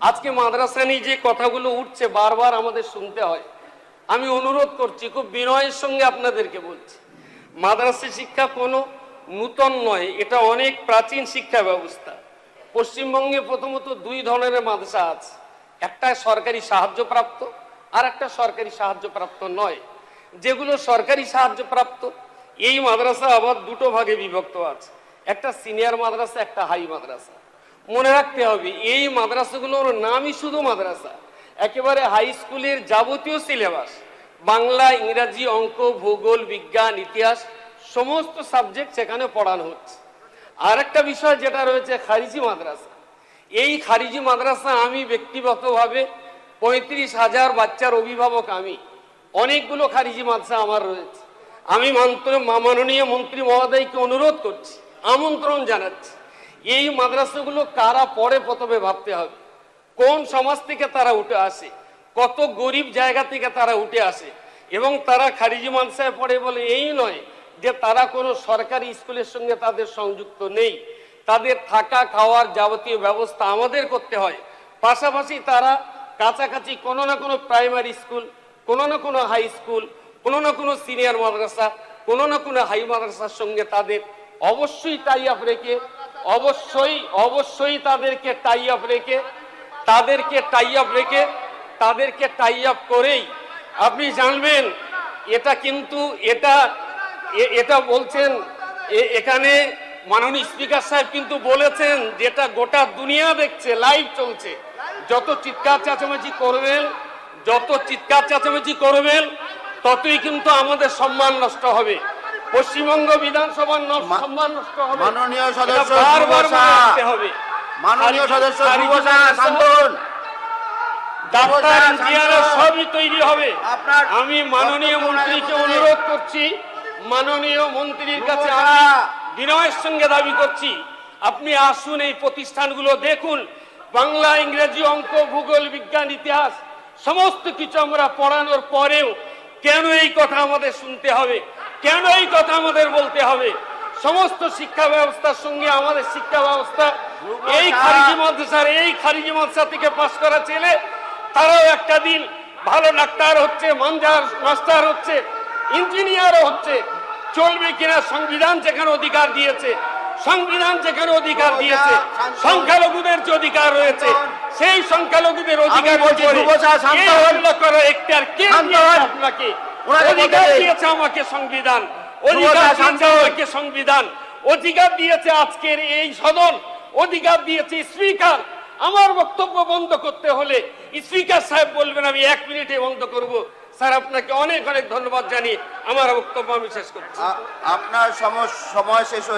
আজকে মাদ্রাসা নিয়ে যে কথাগুলো উঠছে বারবার আমাদের শুনতে হয়। আমি অনুরোধ করছি, খুব বিনয়ের সঙ্গে আপনাদেরকে বলছি, মাদ্রাসা শিক্ষা কোনো নূতন নয়, এটা অনেক প্রাচীন শিক্ষা ব্যবস্থা। পশ্চিমবঙ্গে প্রথমত দুই ধরনের মাদ্রাসা আছে, একটা সরকারি সাহায্যপ্রাপ্ত আর একটা সরকারি সাহায্যপ্রাপ্ত নয়। যেগুলো সরকারি সাহায্যপ্রাপ্ত এই মাদ্রাসা আবার দুটো ভাগে বিভক্ত আছে, একটা সিনিয়র মাদ্রাসা, একটা হাই মাদ্রাসা। মনে রাখতে হবে এই মাদ্রাসাগুলোর নামই শুধু মাদ্রাসা, একেবারে হাই স্কুলের যাবতীয় সিলেবাস, বাংলা, ইংরাজি, অঙ্ক, ভূগোল, বিজ্ঞান, ইতিহাস সমস্ত সাবজেক্ট সেখানে পড়ানো হচ্ছে। আর একটা বিষয় যেটা রয়েছে খারিজি মাদ্রাসা। এই খারিজি মাদ্রাসা আমি ব্যক্তিগতভাবে 35,000 বাচ্চার অভিভাবক, আমি অনেকগুলো খারিজি মাদ্রাসা আমার রয়েছে। আমি মাননীয় মন্ত্রী মহোদয়কে অনুরোধ করছি, আমন্ত্রণ জানাচ্ছি, এই মাদ্রাসাগুলো কারা পড়ে প্রথমে ভাবতে হবে। কোন সমাজ থেকে তারা উঠে আসে, কত গরিব জায়গা থেকে তারা উঠে আসে, এবং তারা খারিজি মাদ্রাসায় পড়ে বলে এই নয় যে তারা কোনো সরকারি স্কুলের সঙ্গে তাদের সংযুক্ত নেই। তাদের থাকা খাওয়ার যাবতীয় ব্যবস্থা আমাদের করতে হয়। পাশাপাশি তারা কাছাকাছি কোনো না কোনো প্রাইমারি স্কুল, কোনো না কোনো হাই স্কুল, কোনো না কোনো সিনিয়র মাদ্রাসা, কোনো না কোনো হাই মাদ্রাসার সঙ্গে তাদের অবশ্যই টাই আপ রেখে, অবশ্যই তাদেরকে টাই আপ করেই আপনি জানবেন। এটা কিন্তু এটা বলছেন এখানে মাননীয় স্পিকার সাহেব কিন্তু বলেছেন, যেটা গোটা দুনিয়া দেখছে, লাইভ চলছে। যত চিৎকার চেঁচামেচি করবেন ততই কিন্তু আমাদের সম্মান নষ্ট হবে, পশ্চিমবঙ্গ বিধানসভার সম্মান নষ্ট হবে। মাননীয় সদস্য হবে সবই তৈরি হবে। আমি মাননীয় মন্ত্রীকে অনুরোধ করছি, মাননীয় মন্ত্রীর কাছে আমি বিনয়ের সঙ্গে দাবি করছি, আপনি আসুন, এই প্রতিষ্ঠানগুলো দেখুন। বাংলা, ইংরেজি, অঙ্ক, ভূগোল, বিজ্ঞান, ইতিহাস সমস্ত কিছু আমরা পড়ানোর পরেও কেন এই কথা আমাদের শুনতে হবে, কেন এই কথা আমাদের বলতে হবে? সমস্ত শিক্ষা ব্যবস্থার সঙ্গে আমাদের শিক্ষা ব্যবস্থা, এই খারিজি মাদ্রাসা থেকে পাশ করা ছেলে তারাও একটা দিন ভালো ডাক্তার হচ্ছে, মাস্টার হচ্ছে, ইঞ্জিনিয়ারও হচ্ছে। চলবে কিনা? সংবিধান যেখানে অধিকার দিয়েছে, সংখ্যালঘুদের যে অধিকার রয়েছে, সেই সংখ্যালঘুদের অধিকার আপনাকে অধিকার দিয়েছে, আমাকে সংবিধান অধিকার দিয়েছে, আজকের এই সদন অধিকার দিয়েছে স্পিকার। আমার বক্তব্য বন্ধ করতে হলে স্পিকার সাহেব বলবেন আমি 1 মিনিটে বন্ধ করব। স্যার, আপনাকে অনেক অনেক ধন্যবাদ জানিয়ে আমার বক্তব্য আমি শেষ করছি। আপনার সময় শেষ হয়েছে।